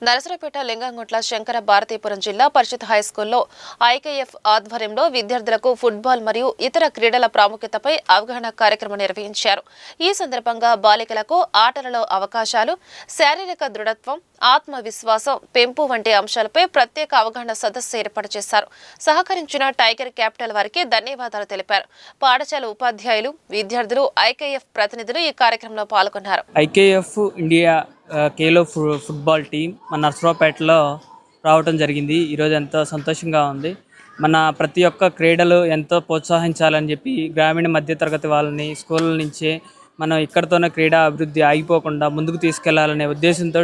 నరసరావుపేట లింగంగుట్ల శంకర భారతీపురం జిల్లా పరిషత్ హైస్కూల్లో ఐకేఎఫ్ ఆధ్వర్యంలో విద్యార్థులకు ఫుట్బాల్ మరియు ఇతర క్రీడల ప్రాముఖ్యతపై అవగాహన కార్యక్రమం నిర్వహించారు. ఈ సందర్భంగా బాలికలకు ఆటలలో అవకాశాలు, శారీరక దృఢత్వం, ఆత్మవిశ్వాసం పెంపు వంటి అంశాలపై ప్రత్యేక అవగాహన సదస్సు ఏర్పాటు చేశారు. సహకరించిన టైగర్ క్యాపిటల్ వారికి ధన్యవాదాలు తెలిపారు. పాఠశాల ఉపాధ్యాయులు, విద్యార్థులు, ఐకేఎఫ్ ప్రతినిధులు ఈ కార్యక్రమంలో పాల్గొన్నారు. IKF India Khelo football team మన నర్సరావుపేటలో రావడం జరిగింది. ఈరోజు ఎంతో సంతోషంగా ఉంది. మన ప్రతి ఒక్క క్రీడలు ఎంతో ప్రోత్సహించాలని చెప్పి గ్రామీణ మధ్యతరగతి వాళ్ళని స్కూళ్ళ నుంచే మనం ఇక్కడితోనే క్రీడా అభివృద్ధి ఆగిపోకుండా ముందుకు తీసుకెళ్లాలనే ఉద్దేశంతో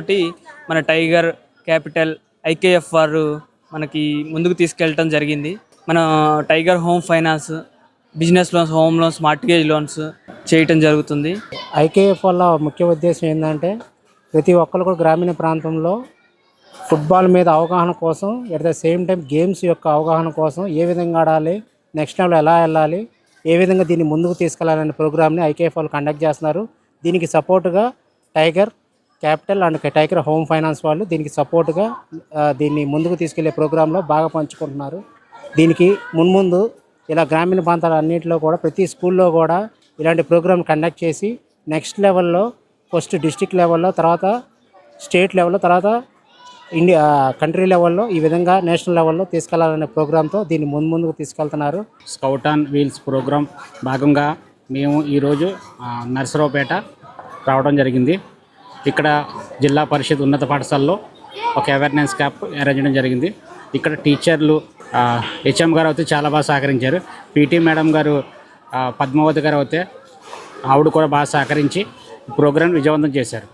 మన టైగర్ క్యాపిటల్ ఐకేఎఫ్ వారు మనకి ముందుకు తీసుకెళ్ళటం జరిగింది. మన tiger Home finance, business loans, home loans, mortgage loans చేయటం జరుగుతుంది. ఐకేఎఫ్ వల్ల ముఖ్య ఉద్దేశం ఏంటంటే ప్రతి ఒక్కరు కూడా గ్రామీణ ప్రాంతంలో ఫుట్బాల్ మీద అవగాహన కోసం, at the same time games యొక్క అవగాహన కోసం ఏ విధంగా ఆడాలి, నెక్స్ట్ లెవెల్ ఎలా వెళ్ళాలి, ఏ విధంగా దీన్ని ముందుకు తీసుకెళ్లాలనే ప్రోగ్రామ్ని ఐకేఎఫ్ వాళ్ళు కండక్ట్ చేస్తున్నారు. దీనికి సపోర్టుగా Tiger Capital and Tiger Home Finance వాళ్ళు దీనికి సపోర్టుగా దీన్ని ముందుకు తీసుకెళ్లే ప్రోగ్రాంలో బాగా పంచుకుంటున్నారు. దీనికి మున్ముందు ఇలా గ్రామీణ ప్రాంతాల అన్నింటిలో కూడా ప్రతి స్కూల్లో కూడా ఇలాంటి ప్రోగ్రామ్ కండక్ట్ చేసి నెక్స్ట్ లెవెల్లో ఫస్ట్ డిస్ట్రిక్ట్ లెవెల్లో, తర్వాత స్టేట్ లెవెల్లో, తర్వాత ఇండియా కంట్రీ లెవెల్లో, ఈ విధంగా నేషనల్ లెవెల్లో తీసుకెళ్లాలనే ప్రోగ్రాంతో దీన్ని ముందుకు తీసుకెళ్తున్నారు. స్కౌట్ ఆన్ వీల్స్ ప్రోగ్రాం భాగంగా మేము ఈరోజు నర్సరావుపేట రావడం జరిగింది. ఇక్కడ జిల్లా పరిషత్ ఉన్నత పాఠశాలలో ఒక అవేర్నెస్ క్యాంప్ అరేంజ్ చేయడం జరిగింది. ఇక్కడ టీచర్లు హెచ్ఎం గారు అయితే చాలా బాగా సహకరించారు. పీటీ మేడం గారు పద్మావతి గారు అయితే ఆవిడ కూడా బాగా సహకరించి ప్రోగ్రాం విజయవంతం చేశారు.